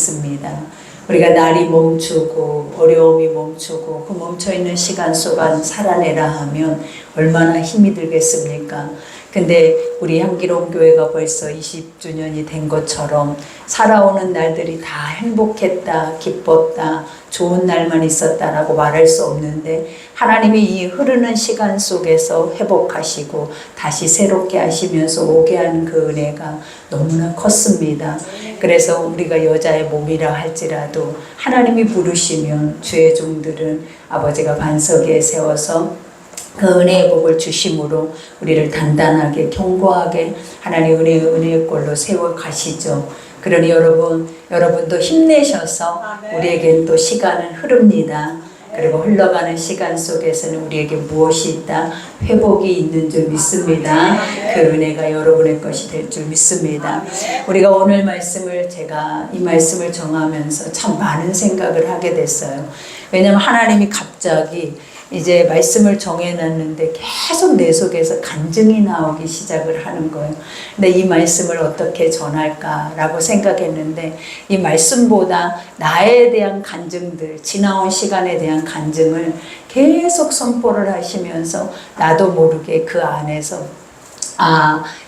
있습니다. 우리가 날이 멈추고 어려움이 멈추고 그 멈춰있는 시간 속안 살아내라 하면 얼마나 힘이 들겠습니까? 근데 우리 향기로운 교회가 벌써 20주년이 된 것처럼 살아오는 날들이 다 행복했다, 기뻤다, 좋은 날만 있었다라고 말할 수 없는데 하나님이 이 흐르는 시간 속에서 회복하시고 다시 새롭게 하시면서 오게 하는 그 은혜가 너무나 컸습니다. 그래서 우리가 여자의 몸이라 할지라도 하나님이 부르시면 주의 종들은 아버지가 반석에 세워서 그 은혜의 복을 주심으로 우리를 단단하게 견고하게 하나님 은혜의 꼴로 세워 가시죠. 그러니 여러분도 힘내셔서 우리에겐 또 시간은 흐릅니다. 그리고 흘러가는 시간 속에서는 우리에게 무엇이 있다? 회복이 있는 줄 믿습니다. 그 은혜가 여러분의 것이 될 줄 믿습니다. 우리가 오늘 제가 이 말씀을 정하면서 참 많은 생각을 하게 됐어요. 왜냐하면 하나님이 갑자기 이제 말씀을 정해놨는데 계속 내 속에서 간증이 나오기 시작을 하는 거예요. 근데 이 말씀을 어떻게 전할까라고 생각했는데 이 말씀보다 나에 대한 간증들, 지나온 시간에 대한 간증을 계속 선포를 하시면서 나도 모르게 그 안에서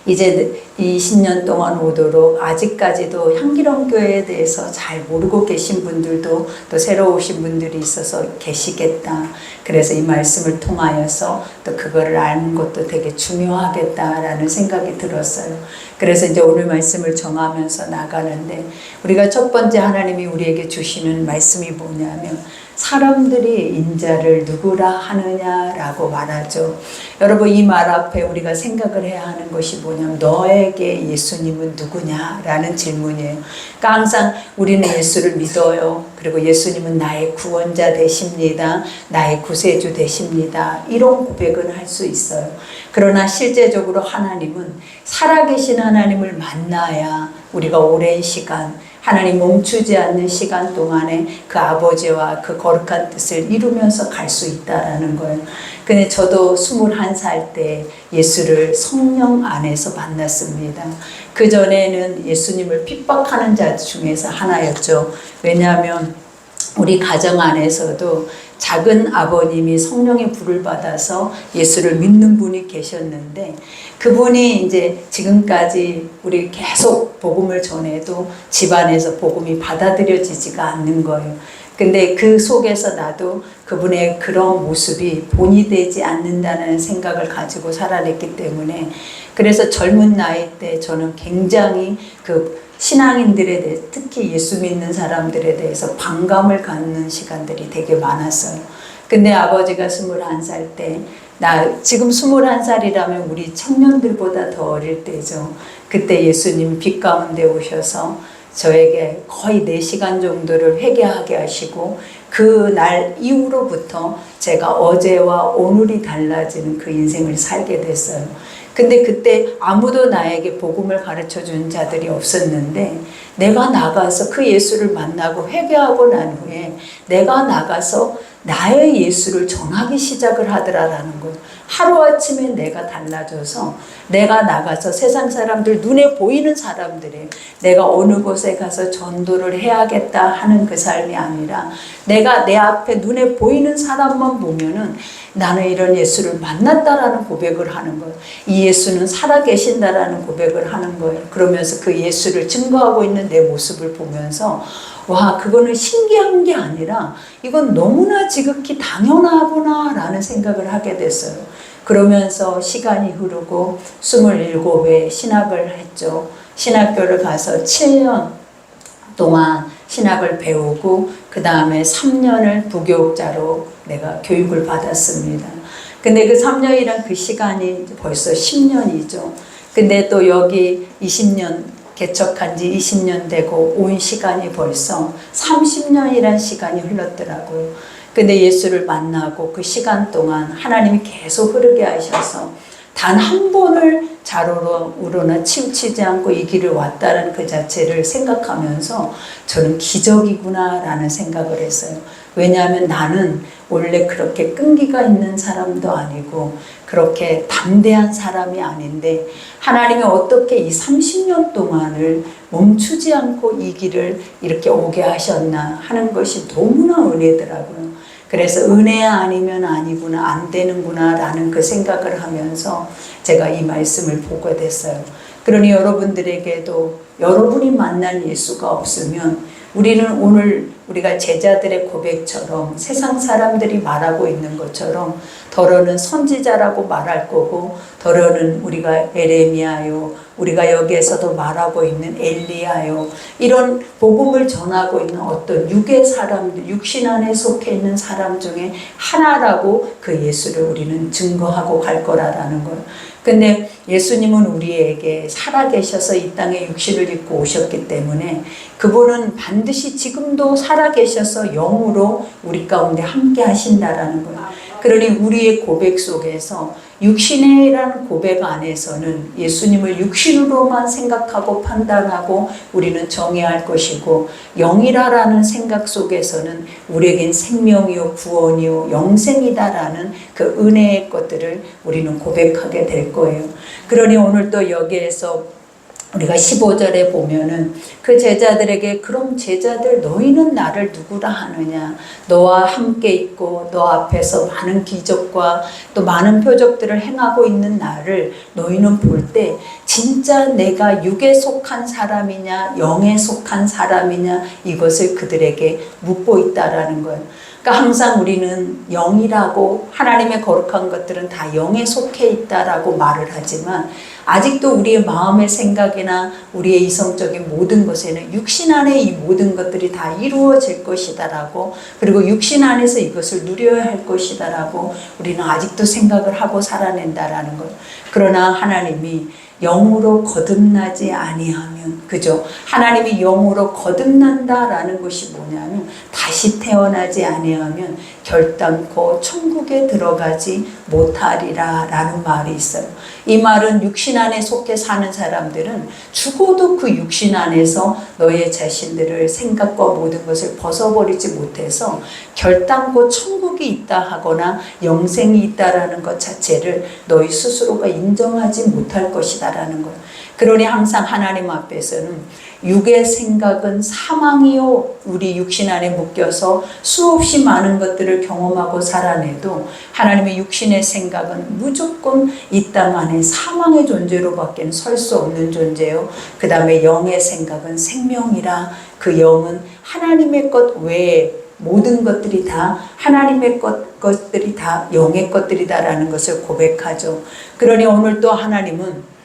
이제 20년 동안 오도록 아직까지도 향기로운 교회에 대해서 잘 모르고 계신 분들도 또 새로 오신 분들이 있어서 계시겠다. 그래서 이 말씀을 통하여서 또 그거를 아는 것도 되게 중요하겠다라는 생각이 들었어요. 그래서 이제 오늘 말씀을 정하면서 나가는데 우리가 첫 번째 하나님이 우리에게 주시는 말씀이 뭐냐면 사람들이 인자를 누구라 하느냐라고 말하죠. 여러분 이 말 앞에 우리가 생각을 해야 하는 것이 뭐냐면 너에게 예수님은 누구냐라는 질문이에요. 그러니까 항상 우리는 예수를 믿어요. 그리고 예수님은 나의 구원자 되십니다. 나의 구세주 되십니다. 이런 고백은 할 수 있어요. 그러나 실제적으로 하나님은 살아계신 하나님을 만나야 우리가 오랜 시간 하나님 멈추지 않는 시간 동안에 그 아버지와 그 거룩한 뜻을 이루면서 갈 수 있다라는 거예요. 근데 저도 21살 때 예수를 성령 안에서 만났습니다. 그 전에는 예수님을 핍박하는 자 중에서 하나였죠. 왜냐하면 우리 가정 안에서도 작은 아버님이 성령의 불을 받아서 예수를 믿는 분이 계셨는데 그분이 이제 지금까지 우리 계속 복음을 전해도 집안에서 복음이 받아들여지지가 않는 거예요. 근데 그 속에서 나도 그분의 그런 모습이 본이 되지 않는다는 생각을 가지고 살아냈기 때문에 그래서 젊은 나이 때 저는 굉장히 그 신앙인들에 대해 특히 예수 믿는 사람들에 대해서 반감을 갖는 시간들이 되게 많았어요. 근데 아버지가 21살 때 지금 21살이라면 우리 청년들보다 더 어릴 때죠. 그때 예수님 빛 가운데 오셔서 저에게 거의 4시간 정도를 회개하게 하시고 그 날 이후로부터 제가 어제와 오늘이 달라지는 그 인생을 살게 됐어요. 근데 그때 아무도 나에게 복음을 가르쳐 준 자들이 없었는데 내가 나가서 그 예수를 만나고 회개하고 난 후에 내가 나가서 나의 예수를 전하기 시작을 하더라라는 거예요. 하루아침에 내가 달라져서 내가 나가서 세상 사람들 눈에 보이는 사람들이 내가 어느 곳에 가서 전도를 해야겠다 하는 그 삶이 아니라 내가 내 앞에 눈에 보이는 사람만 보면은 나는 이런 예수를 만났다라는 고백을 하는 거예요. 이 예수는 살아계신다라는 고백을 하는 거예요. 그러면서 그 예수를 증거하고 있는 내 모습을 보면서 와, 그거는 신기한 게 아니라 이건 너무나 지극히 당연하구나 라는 생각을 하게 됐어요. 그러면서 시간이 흐르고 27회 신학을 했죠. 신학교를 가서 7년 동안 신학을 배우고 그 다음에 3년을 부교육자로 내가 교육을 받았습니다. 근데 그 3년이란 그 시간이 벌써 10년이죠. 근데 또 여기 20년 개척한 지 20년 되고 온 시간이 벌써 30년이란 시간이 흘렀더라고요. 근데 예수를 만나고 그 시간 동안 하나님이 계속 흐르게 하셔서 단 한 번을 좌로나 치우치지 않고 이 길을 왔다는 그 자체를 생각하면서 저는 기적이구나 라는 생각을 했어요. 왜냐하면 나는 원래 그렇게 끈기가 있는 사람도 아니고 그렇게 담대한 사람이 아닌데 하나님이 어떻게 이 30년 동안을 멈추지 않고 이 길을 이렇게 오게 하셨나 하는 것이 너무나 은혜더라고요. 그래서 은혜 아니면 아니구나, 안 되는구나 라는 그 생각을 하면서 제가 이 말씀을 보게 됐어요. 그러니 여러분들에게도 여러분이 만난 예수가 없으면 우리는 오늘 우리가 제자들의 고백처럼 세상 사람들이 말하고 있는 것처럼 더러는 선지자라고 말할 거고, 더러는 우리가 에레미야요, 우리가 여기에서도 말하고 있는 엘리야요, 이런 복음을 전하고 있는 어떤 육의 사람들, 육신 안에 속해 있는 사람 중에 하나라고 그 예수를 우리는 증거하고 갈 거라는 거예요. 근데 예수님은 우리에게 살아계셔서 이 땅에 육신을 입고 오셨기 때문에 그분은 반드시 지금도 살아계셔서 영으로 우리 가운데 함께 하신다라는 거예요. 그러니 우리의 고백 속에서 육신이라는 고백 안에서는 예수님을 육신으로만 생각하고 판단하고 우리는 정의할 것이고, 영이라는 생각 속에서는 우리에겐 생명이요 구원이요 영생이다라는 그 은혜의 것들을 우리는 고백하게 될 거예요. 그러니 오늘 또 여기에서 우리가 15절에 보면은 그 제자들에게, 그럼 제자들 너희는 나를 누구라 하느냐, 너와 함께 있고 너 앞에서 많은 기적과 또 많은 표적들을 행하고 있는 나를 너희는 볼 때 진짜 내가 육에 속한 사람이냐 영에 속한 사람이냐 이것을 그들에게 묻고 있다라는 거예요. 그러니까 항상 우리는 영이라고, 하나님의 거룩한 것들은 다 영에 속해 있다라고 말을 하지만 아직도 우리의 마음의 생각이나 우리의 이성적인 모든 것에는 육신 안에 이 모든 것들이 다 이루어질 것이다라고, 그리고 육신 안에서 이것을 누려야 할 것이다라고 우리는 아직도 생각을 하고 살아낸다라는 것. 그러나 하나님이 영으로 거듭나지 아니하면, 그죠? 하나님이 영으로 거듭난다라는 것이 뭐냐면 다시 태어나지 아니하면 결단코 천국에 들어가지 못하리라 라는 말이 있어요. 이 말은 육신 안에 속해 사는 사람들은 죽어도 그 육신 안에서 너의 자신들을 생각과 모든 것을 벗어버리지 못해서 결단코 천국이 있다 하거나 영생이 있다라는 것 자체를 너희 스스로가 인정하지 못할 것이다라는 거예요. 그러니 항상 하나님 앞에서는 육의 생각은 사망이요, 우리 육신 안에 묶여서 수없이 많은 것들을 경험하고 살아내도 하나님의 육신의 생각은 무조건 이 땅 안에 사망의 존재로밖에 설 수 없는 존재요. 그 다음에 영의 생각은 생명이라, 그 영은 하나님의 것 외에 모든 것들이 다 하나님의 것들이 다 영의 것들이다라는 것을 고백하죠. 그러니 오늘 또 하나님은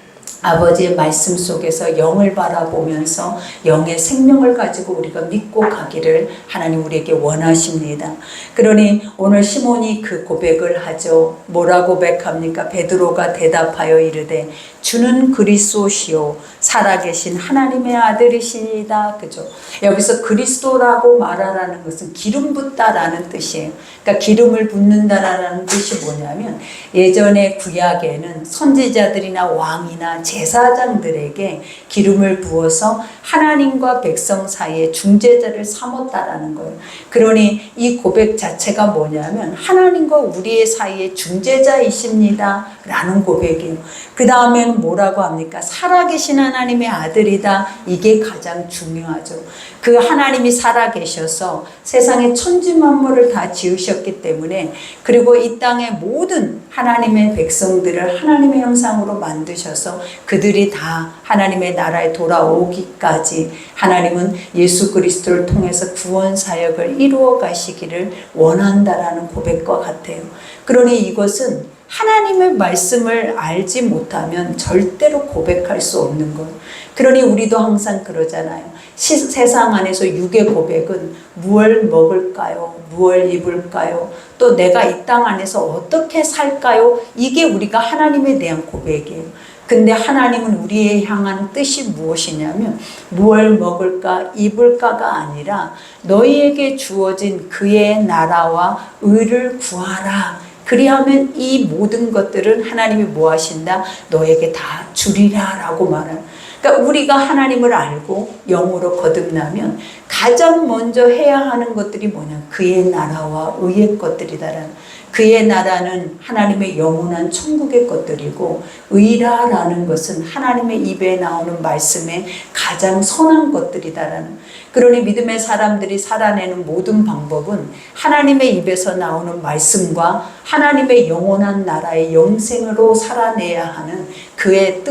아버지의 말씀 속에서 영을 바라보면서 영의 생명을 가지고 우리가 믿고 가기를 하나님 우리에게 원하십니다. 그러니 오늘 시몬이 그 고백을 하죠. 뭐라고 고백합니까? 베드로가 대답하여 이르되 주는 그리스도시요 살아계신 하나님의 아들이시다. 그죠? 여기서 그리스도라고 말하라는 것은 기름 붓다라는 뜻이에요. 그러니까 기름을 붓는다라는 뜻이 뭐냐면, 예전에 구약에는 선지자들이나 왕이나 제사장들에게 기름을 부어서 하나님과 백성 사이에 중재자를 삼았다라는 거예요. 그러니 이 고백 자체가 뭐냐면 하나님과 우리의 사이에 중재자이십니다 라는 고백이에요. 그 다음에는 뭐라고 합니까? 살아계신 하나님의 아들이다. 이게 가장 중요하죠. 그 하나님이 살아계셔서 세상의 천지만물을 다 지으셨기 때문에, 그리고 이 땅의 모든 하나님의 백성들을 하나님의 형상으로 만드셔서 그들이 다 하나님의 나라에 돌아오기까지 하나님은 예수 그리스도를 통해서 구원 사역을 이루어 가시기를 원한다라는 고백과 같아요. 그러니 이것은 하나님의 말씀을 알지 못하면 절대로 고백할 수 없는 것. 그러니 우리도 항상 그러잖아요. 세상 안에서 육의 고백은 무엇을 먹을까요? 무엇을 입을까요? 또 내가 이 땅 안에서 어떻게 살까요? 이게 우리가 하나님에 대한 고백이에요. 근데 하나님은 우리에 향한 뜻이 무엇이냐면 무엇을 먹을까 입을까가 아니라 너희에게 주어진 그의 나라와 의를 구하라. 그리하면 이 모든 것들은 하나님이 뭐 하신다? 너에게 다 주리라 라고 말해요. 그러니까 우리가 하나님을 알고 영으로 거듭나면 가장 먼저 해야 하는 것들이 뭐냐? 그의 나라와 의의 것들이다라는. 그의 나라는 하나님의 영원한 천국의 것들이고, 의라라는 것은 하나님의 입에 나오는 말씀의 가장 선한 것들이다라는. 그러니 믿음의 사람들이 살아내는 모든 방법은 하나님의 입에서 나오는 말씀과 하나님의 영원한 나라의 영생으로 살아내야 하는 그의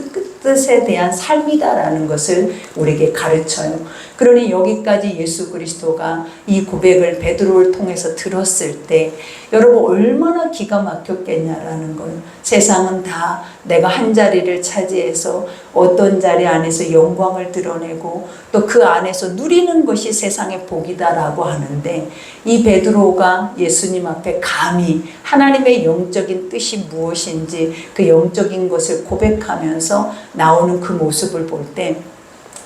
뜻에 대한 삶이다라는 것을 우리에게 가르쳐요. 그러니 여기까지 예수 그리스도가 이 고백을 베드로를 통해서 들었을 때 여러분 얼마나 기가 막혔겠냐라는 걸. 세상은 다 내가 한 자리를 차지해서 어떤 자리 안에서 영광을 드러내고 또 그 안에서 누리는 것이 세상의 복이다라고 하는데, 이 베드로가 예수님 앞에 감히 하나님의 영적인 뜻이 무엇인지 그 영적인 것을 고백하면서 나오는 그 모습을 볼 때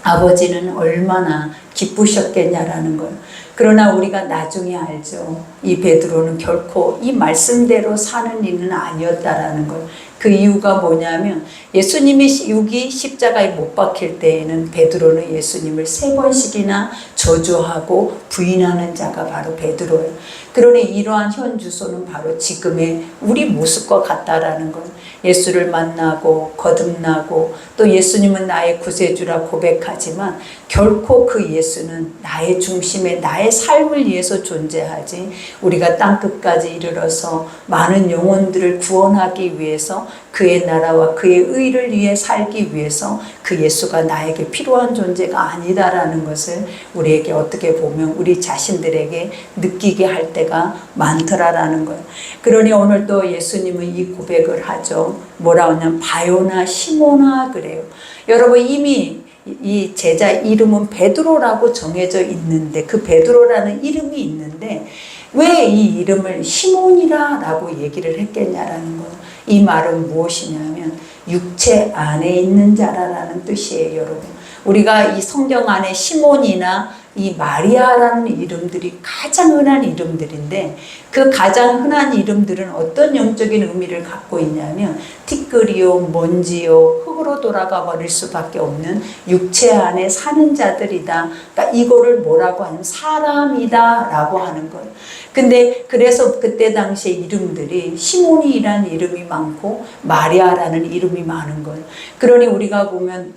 아버지는 얼마나 기쁘셨겠냐라는 걸. 그러나 우리가 나중에 알죠. 이 베드로는 결코 이 말씀대로 사는 이는 아니었다라는 걸. 그 이유가 뭐냐면 예수님이 여기 십자가에 못 박힐 때에는 베드로는 예수님을 3번씩이나 저주하고 부인하는 자가 바로 베드로예요. 그러니 이러한 현 주소는 바로 지금의 우리 모습과 같다라는 걸. 예수를 만나고 거듭나고 또 예수님은 나의 구세주라 고백하지만 결코 그 예수는 나의 중심에 나의 삶을 위해서 존재하지, 우리가 땅끝까지 이르러서 많은 영혼들을 구원하기 위해서 그의 나라와 그의 의를 위해 살기 위해서 그 예수가 나에게 필요한 존재가 아니다라는 것을 우리에게 어떻게 보면 우리 자신들에게 느끼게 할 때가 많더라라는 거예요. 그러니 오늘 또 예수님은 이 고백을 하죠. 뭐라 하냐면 바요나 시모나 그래요. 여러분 이미 이 제자 이름은 베드로라고 정해져 있는데, 그 베드로라는 이름이 있는데 왜 이 이름을 시몬이라고 얘기를 했겠냐라는 거예요. 이 말은 무엇이냐면 육체 안에 있는 자라는 뜻이에요. 여러분, 우리가 이 성경 안에 시몬이나 이 마리아라는 이름들이 가장 흔한 이름들인데, 그 가장 흔한 이름들은 어떤 영적인 의미를 갖고 있냐면 티끌이요, 먼지요, 흙으로 돌아가 버릴 수밖에 없는 육체 안에 사는 자들이다. 그러니까 이거를 뭐라고 하냐면 사람이다 라고 하는 거예요. 근데 그래서 그때 당시에 이름들이 시몬이라는 이름이 많고 마리아라는 이름이 많은 거예요. 그러니 우리가 보면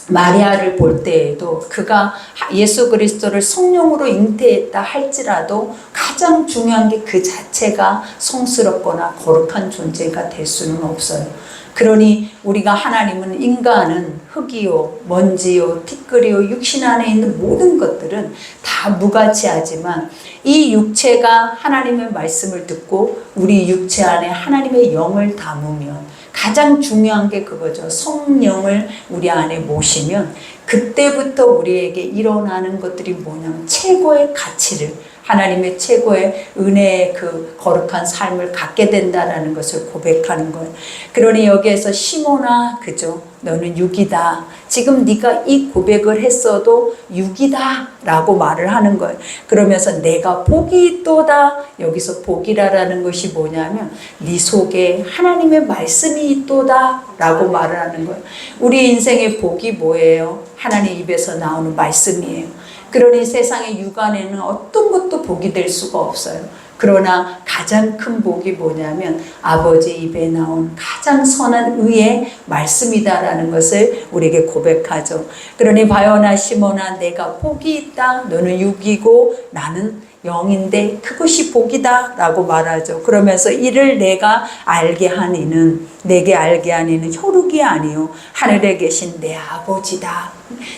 마리아를 볼 때에도 그가 예수 그리스도를 성령으로 잉태했다 할지라도 가장 중요한 게 그 자체가 성스럽거나 거룩한 존재가 될 수는 없어요. 그러니 우리가 하나님은 인간은 흙이요, 먼지요, 티끌이요, 육신 안에 있는 모든 것들은 다 무가치하지만 이 육체가 하나님의 말씀을 듣고 우리 육체 안에 하나님의 영을 담으면 가장 중요한 게 그거죠. 성령을 우리 안에 모시면 그때부터 우리에게 일어나는 것들이 뭐냐면 최고의 가치를, 하나님의 최고의 은혜의 그 거룩한 삶을 갖게 된다라는 것을 고백하는 거예요. 그러니 여기에서 시몬아, 그죠? 너는 육이다. 지금 네가 이 고백을 했어도 육이다 라고 말을 하는 거예요. 그러면서 내가 복이 있도다. 여기서 복이라는 것이 뭐냐면 네 속에 하나님의 말씀이 있도다 라고 말을 하는 거예요. 우리 인생의 복이 뭐예요? 하나님 입에서 나오는 말씀이에요. 그러니 세상의 육안에는 어떤 것도 복이 될 수가 없어요. 그러나 가장 큰 복이 뭐냐면 아버지 입에 나온 가장 선한 의의 말씀이다라는 것을 우리에게 고백하죠. 그러니 바요나 시몬아, 내가 복이 있다. 너는 육이고 나는 영인데 그것이 복이다 라고 말하죠. 그러면서 이를 내가 알게 한 이는, 내게 알게 한 이는 혈육이 아니요 하늘에 계신 내 아버지다.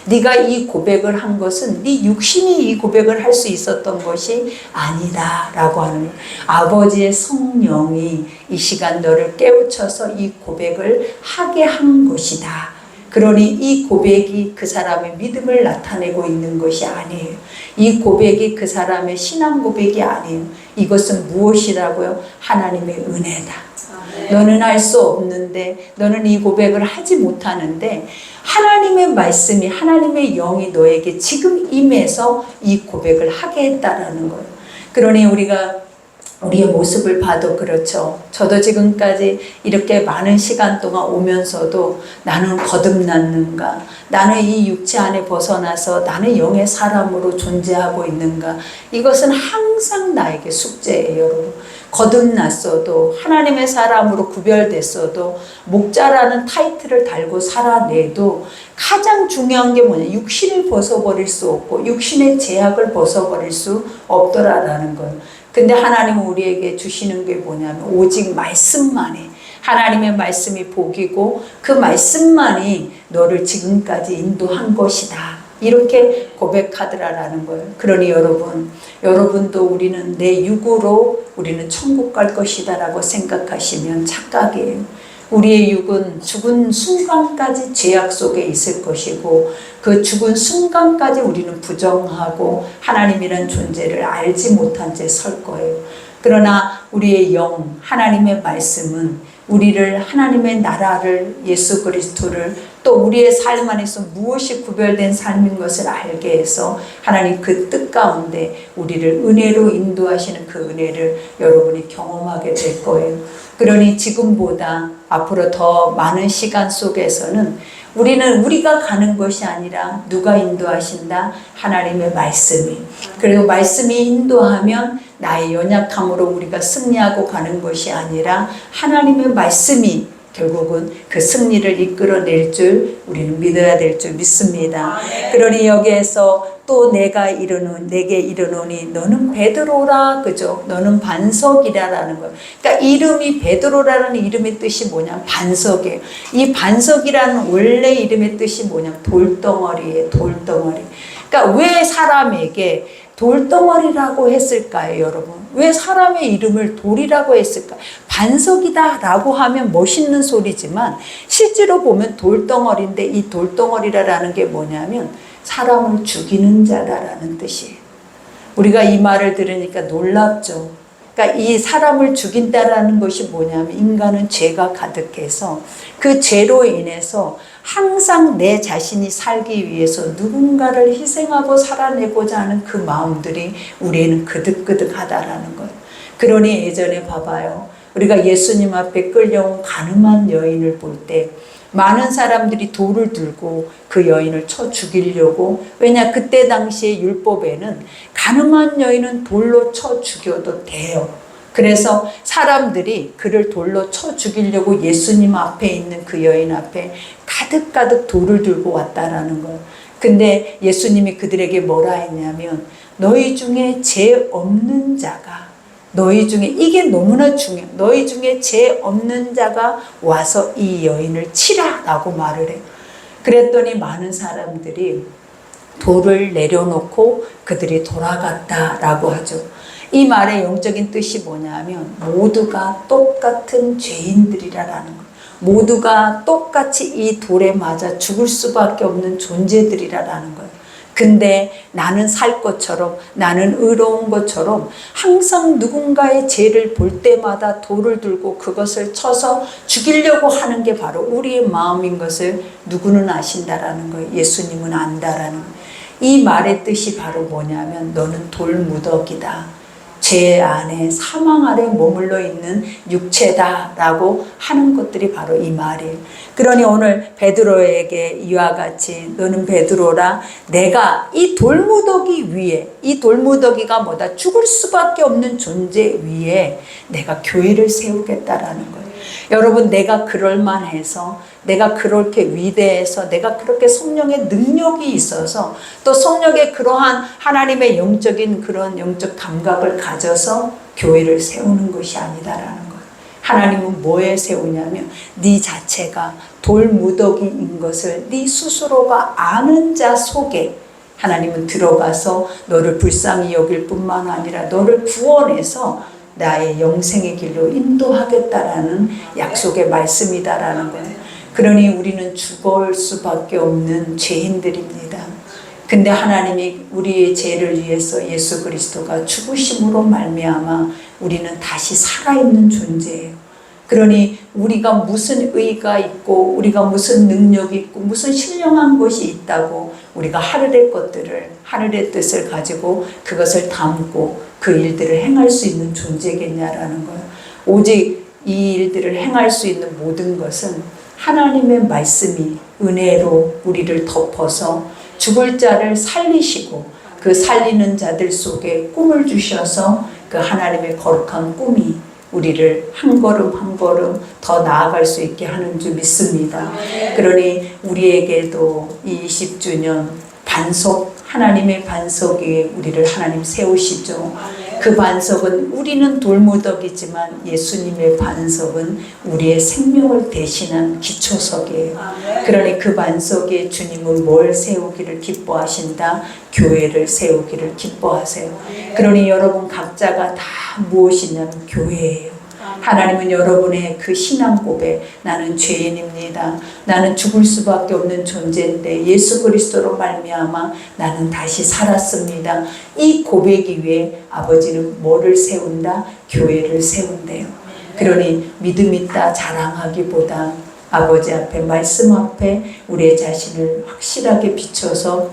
네가 이 고백을 한 것은 네 육신이 이 고백을 할 수 있었던 것이 아니다 라고 하는 거예요. 아버지의 성령이 이 시간 너를 깨우쳐서 이 고백을 하게 한 것이다. 그러니 이 고백이 그 사람의 믿음을 나타내고 있는 것이 아니에요. 이 고백이 그 사람의 신앙 고백이 아니에요. 이것은 무엇이라고요? 하나님의 은혜다. 너는 할 수 없는데, 너는 이 고백을 하지 못하는데 하나님의 말씀이, 하나님의 영이 너에게 지금 임해서 이 고백을 하게 했다라는 거예요. 그러니 우리가 우리의 모습을 봐도 그렇죠. 저도 지금까지 이렇게 많은 시간 동안 오면서도 나는 거듭났는가? 나는 이 육체 안에 벗어나서 나는 영의 사람으로 존재하고 있는가? 이것은 항상 나에게 숙제예요, 여러분. 거듭났어도 하나님의 사람으로 구별됐어도 목자라는 타이틀을 달고 살아내도 가장 중요한 게 뭐냐? 육신을 벗어버릴 수 없고 육신의 제약을 벗어버릴 수 없더라라는 거예요. 근데 하나님은 우리에게 주시는 게 뭐냐면 오직 말씀만이, 하나님의 말씀이 복이고 그 말씀만이 너를 지금까지 인도한 것이다. 이렇게 고백하더라라는 거예요. 그러니 여러분도 우리는 내 육으로 우리는 천국 갈 것이다 라고 생각하시면 착각이에요. 우리의 육은 죽은 순간까지 죄악 속에 있을 것이고 그 죽은 순간까지 우리는 부정하고 하나님이란 존재를 알지 못한 채 설 거예요. 그러나 우리의 영, 하나님의 말씀은 우리를 하나님의 나라를, 예수 그리스도를 또 우리의 삶 안에서 무엇이 구별된 삶인 것을 알게 해서 하나님 그 뜻 가운데 우리를 은혜로 인도하시는 그 은혜를 여러분이 경험하게 될 거예요. 그러니 지금보다 앞으로 더 많은 시간 속에서는 우리가 가는 것이 아니라 누가 인도하신다? 하나님의 말씀이. 그리고 말씀이 인도하면 나의 연약함으로 우리가 승리하고 가는 것이 아니라 하나님의 말씀이 결국은 그 승리를 이끌어낼 줄 우리는 믿어야 될 줄 믿습니다. 그러니 여기에서 또 내게 이르노니 너는 베드로라, 그죠? 너는 반석이라라는 거예요. 그러니까 이름이 베드로라는 이름의 뜻이 뭐냐? 반석이에요. 이 반석이라는 원래 이름의 뜻이 뭐냐? 돌덩어리예요. 돌덩어리. 그러니까 왜 사람에게 돌덩어리라고 했을까요, 여러분? 왜 사람의 이름을 돌이라고 했을까? 반석이다 라고 하면 멋있는 소리지만 실제로 보면 돌덩어리인데 이 돌덩어리라는 게 뭐냐면 사람을 죽이는 자다라는 뜻이에요. 우리가 이 말을 들으니까 놀랍죠. 그러니까 이 사람을 죽인다라는 것이 뭐냐면 인간은 죄가 가득해서 그 죄로 인해서 항상 내 자신이 살기 위해서 누군가를 희생하고 살아내고자 하는 그 마음들이 우리에는 그득그득하다라는 거예요. 그러니 예전에 봐봐요. 우리가 예수님 앞에 끌려온 가늠한 여인을 볼 때 많은 사람들이 돌을 들고 그 여인을 쳐 죽이려고, 왜냐 그때 당시의 율법에는 가늠한 여인은 돌로 쳐 죽여도 돼요. 그래서 사람들이 그를 돌로 쳐 죽이려고 예수님 앞에 있는 그 여인 앞에 가득가득 돌을 들고 왔다라는 거예요. 근데 예수님이 그들에게 뭐라 했냐면 너희 중에 죄 없는 자가, 너희 중에, 이게 너무나 중요해요. 너희 중에 죄 없는 자가 와서 이 여인을 치라 라고 말을 해요. 그랬더니 많은 사람들이 돌을 내려놓고 그들이 돌아갔다라고 하죠. 이 말의 영적인 뜻이 뭐냐면 모두가 똑같은 죄인들이라는 거예요. 모두가 똑같이 이 돌에 맞아 죽을 수밖에 없는 존재들이라는 거예요. 근데 나는 살 것처럼, 나는 의로운 것처럼 항상 누군가의 죄를 볼 때마다 돌을 들고 그것을 쳐서 죽이려고 하는 게 바로 우리의 마음인 것을 누구는 아신다라는 거예요. 예수님은 안다라는 거예요. 이 말의 뜻이 바로 뭐냐면 너는 돌무더기다. 죄 안에, 사망 아래 머물러 있는 육체다라고 하는 것들이 바로 이 말이에요. 그러니 오늘 베드로에게 이와 같이 너는 베드로라, 내가 이 돌무더기 위에, 이 돌무더기가 뭐다? 죽을 수밖에 없는 존재 위에 내가 교회를 세우겠다라는 거예요. 여러분, 내가 그럴만해서, 내가 그렇게 위대해서, 내가 그렇게 성령의 능력이 있어서, 또 성령의 그러한 하나님의 영적인 그런 영적 감각을 가져서 교회를 세우는 것이 아니다라는 거예요. 하나님은 뭐에 세우냐면 네 자체가 돌무더기인 것을 네 스스로가 아는 자 속에 하나님은 들어가서 너를 불쌍히 여길 뿐만 아니라 너를 구원해서 나의 영생의 길로 인도하겠다라는 약속의 말씀이다라는 거예요. 그러니 우리는 죽을 수밖에 없는 죄인들입니다. 근데 하나님이 우리의 죄를 위해서 예수 그리스도가 죽으심으로 말미암아 우리는 다시 살아있는 존재예요. 그러니 우리가 무슨 의가 있고 우리가 무슨 능력이 있고 무슨 신령한 것이 있다고 우리가 하르될 것들을 하늘의 뜻을 가지고 그것을 담고 그 일들을 행할 수 있는 존재겠냐라는 거예요. 오직 이 일들을 행할 수 있는 모든 것은 하나님의 말씀이 은혜로 우리를 덮어서 죽을 자를 살리시고 그 살리는 자들 속에 꿈을 주셔서 그 하나님의 거룩한 꿈이 우리를 한 걸음 한 걸음 더 나아갈 수 있게 하는 줄 믿습니다. 그러니 우리에게도 이 20주년 반석, 하나님의 반석 위에 우리를 하나님 세우시죠. 그 반석은 우리는 돌무더기지만 예수님의 반석은 우리의 생명을 대신한 기초석이에요. 그러니 그 반석에 주님은 뭘 세우기를 기뻐하신다? 교회를 세우기를 기뻐하세요. 그러니 여러분 각자가 다 무엇이냐면 교회예요. 하나님은 여러분의 그 신앙 고백, 나는 죄인입니다. 나는 죽을 수밖에 없는 존재인데 예수 그리스도로 말미암아 나는 다시 살았습니다. 이 고백이 위해 아버지는 뭐를 세운다? 교회를 세운대요. 그러니 믿음 있다 자랑하기보다 아버지 앞에 말씀 앞에 우리의 자신을 확실하게 비춰서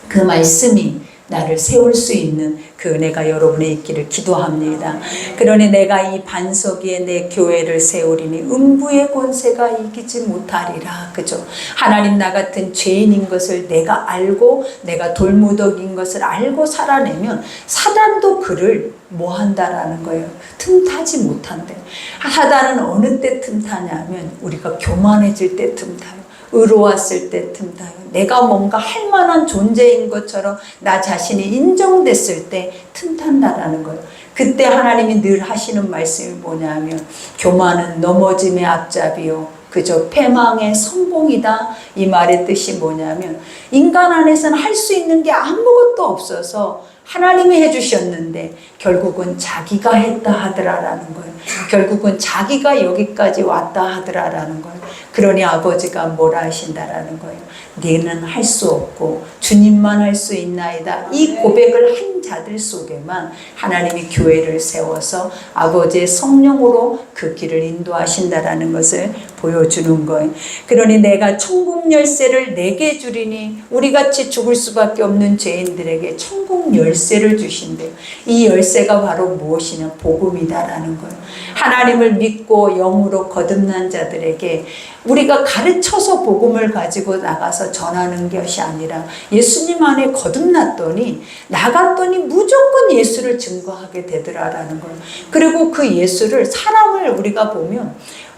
그 말씀이 나를 세울 수 있는 그 은혜가 여러분에 있기를 기도합니다. 그러니 내가 이 반석 위에 내 교회를 세우리니 음부의 권세가 이기지 못하리라. 그죠? 하나님 나 같은 죄인인 것을 내가 알고 내가 돌무더기인 것을 알고 살아내면 사단도 그를 뭐 한다라는 거예요. 틈타지 못한대. 사단은 어느 때 틈타냐면 우리가 교만해질 때 틈타요. 의로웠을 때 틈타요. 내가 뭔가 할 만한 존재인 것처럼 나 자신이 인정됐을 때 틈탄다라는 거예요. 그때 하나님이 늘 하시는 말씀이 뭐냐면 교만은 넘어짐의 앞잡이요 그저 패망의 선봉이다. 이 말의 뜻이 뭐냐면 인간 안에서는 할 수 있는 게 아무것도 없어서 하나님이 해주셨는데 결국은 자기가 했다 하더라라는 거예요. 결국은 자기가 여기까지 왔다 하더라라는 거예요. 그러니 아버지가 뭐라 하신다라는 거예요. 너는 할 수 없고 주님만 할 수 있나이다. 이 고백을 한 자들 속에만 하나님이 교회를 세워서 아버지의 성령으로 그 길을 인도하신다라는 것을 보여주는 거예요. 그러니 내가 천국 열쇠를 내게 주리니 우리같이 죽을 수밖에 없는 죄인들에게 천국 열쇠를 주신대요. 이 열쇠가 바로 무엇이냐? 복음이다라는 거예요. 하나님을 믿고 영으로 거듭난 자들에게 우리가 가르쳐서 복음을 가지고 나가서 전하는 것이 아니라 예수님 안에 거듭났더니 나갔더니 무조건 예수를 증거하게 되더라라는 거예요. 그리고 그 예수를 사람을 우리가 보면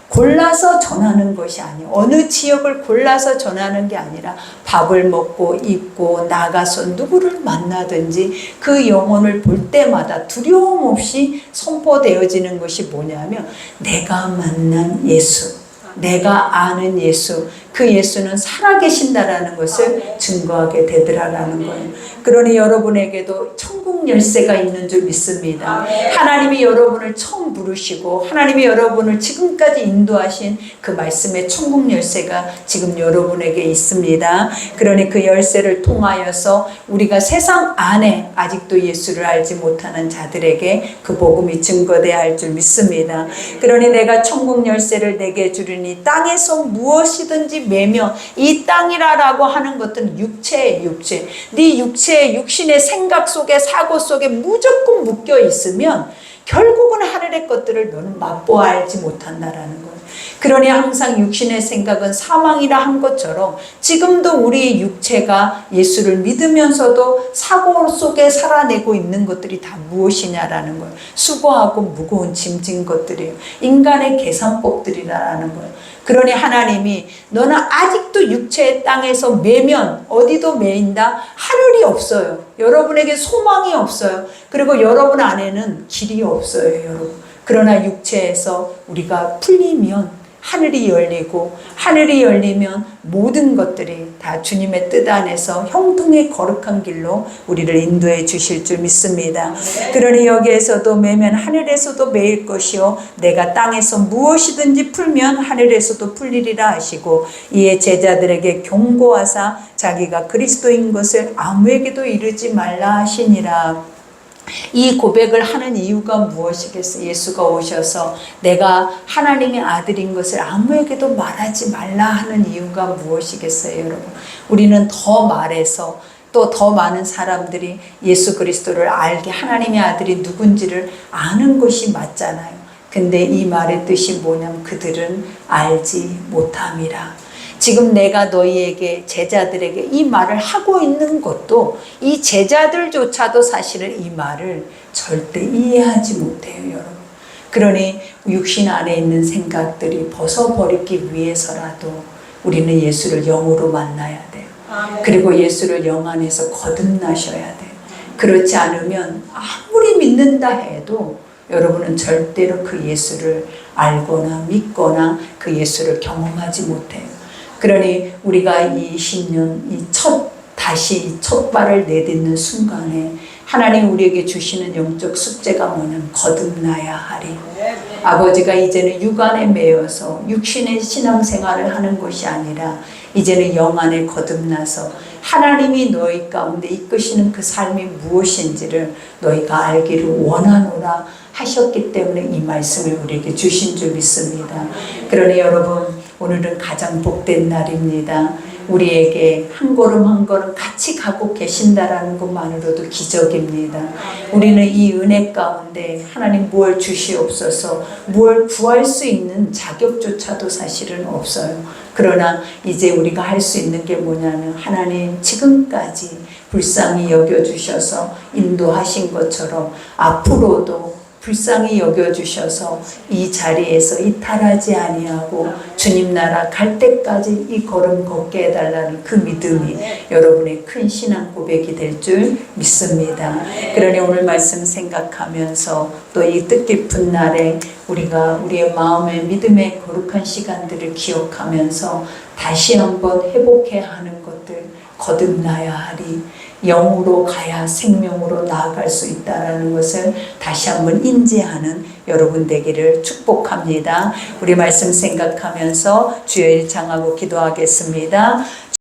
골라서 전하는 것이 아니에요. 어느 지역을 골라서 전하는 게 아니라 밥을 먹고 입고 나가서 누구를 만나든지 그 영혼을 볼 때마다 두려움 없이 선포되어지는 것이 뭐냐면 내가 만난 예수, 내가 아는 예수, 그 예수는 살아계신다라는 것을 증거하게 되더라라는 거예요. 그러니 여러분에게도 천국 열쇠가 있는 줄 믿습니다. 하나님이 여러분을 처음 부르시고 하나님이 여러분을 지금까지 인도하신 그 말씀의 천국 열쇠가 지금 여러분에게 있습니다. 그러니 그 열쇠를 통하여서 우리가 세상 안에 아직도 예수를 알지 못하는 자들에게 그 복음이 증거되어야 할 줄 믿습니다. 그러니 내가 천국 열쇠를 내게 주리니 땅에서 무엇이든지 매면 이 땅이라고 하는 것들은 육체의 육체. 네 육체의 육신의 생각 속에 사고 속에 무조건 묶여 있으면 결국은 하늘의 것들을 너는 맛보아 알지 못한다라는 거예요. 그러니 항상 육신의 생각은 사망이라 한 것처럼 지금도 우리 육체가 예수를 믿으면서도 사고 속에 살아내고 있는 것들이 다 무엇이냐라는 거예요. 수고하고 무거운 짐진 것들이에요. 인간의 계산법들이라는 거예요. 그러니 하나님이 너는 아직도 육체의 땅에서 매면 어디도 매인다? 하늘이 없어요. 여러분에게 소망이 없어요. 그리고 여러분 안에는 길이 없어요, 여러분. 그러나 육체에서 우리가 풀리면 하늘이 열리고 하늘이 열리면 모든 것들이 다 주님의 뜻 안에서 형통의 거룩한 길로 우리를 인도해 주실 줄 믿습니다. 그러니 여기에서도 매면 하늘에서도 매일 것이요 내가 땅에서 무엇이든지 풀면 하늘에서도 풀리리라 하시고 이에 제자들에게 경고하사 자기가 그리스도인 것을 아무에게도 이르지 말라 하시니라. 이 고백을 하는 이유가 무엇이겠어요? 예수가 오셔서 내가 하나님의 아들인 것을 아무에게도 말하지 말라 하는 이유가 무엇이겠어요, 여러분? 우리는 더 말해서 또 더 많은 사람들이 예수 그리스도를 알게 하나님의 아들이 누군지를 아는 것이 맞잖아요. 근데 이 말의 뜻이 뭐냐면 그들은 알지 못함이라. 지금 내가 너희에게 제자들에게 이 말을 하고 있는 것도 이 제자들조차도 사실은 이 말을 절대 이해하지 못해요, 여러분. 그러니 육신 안에 있는 생각들이 벗어버리기 위해서라도 우리는 예수를 영으로 만나야 돼요. 그리고 예수를 영 안에서 거듭나셔야 돼요. 그렇지 않으면 아무리 믿는다 해도 여러분은 절대로 그 예수를 알거나 믿거나 그 예수를 경험하지 못해요. 그러니 우리가 이 20년 다시 첫 발을 내딛는 순간에 하나님 우리에게 주시는 영적 숙제가 뭐냐면 거듭나야 하리. 아버지가 이제는 육안에 매여서 육신의 신앙생활을 하는 것이 아니라 이제는 영 안에 거듭나서 하나님이 너희 가운데 이끄시는 그 삶이 무엇인지를 너희가 알기를 원하노라 하셨기 때문에 이 말씀을 우리에게 주신 줄 믿습니다. 그러니 여러분, 오늘은 가장 복된 날입니다. 우리에게 한 걸음 한 걸음 같이 가고 계신다라는 것만으로도 기적입니다. 우리는 이 은혜 가운데 하나님 무엇 주시옵소서, 무엇 구할 수 있는 자격조차도 사실은 없어요. 그러나 이제 우리가 할 수 있는 게 뭐냐면 하나님 지금까지 불쌍히 여겨주셔서 인도하신 것처럼 앞으로도 불쌍히 여겨주셔서 이 자리에서 이탈하지 아니하고 주님 나라 갈 때까지 이 걸음 걷게 해달라는 그 믿음이 여러분의 큰 신앙 고백이 될 줄 믿습니다. 그러니 오늘 말씀 생각하면서 또 이 뜻깊은 날에 우리가 우리의 마음의 믿음의 거룩한 시간들을 기억하면서 다시 한번 회복해야 하는 것들, 거듭나야 하리, 영으로 가야 생명으로 나아갈 수 있다는 것을 다시 한번 인지하는 여러분 되기를 축복합니다. 우리 말씀 생각하면서 주여 일창하고 기도하겠습니다.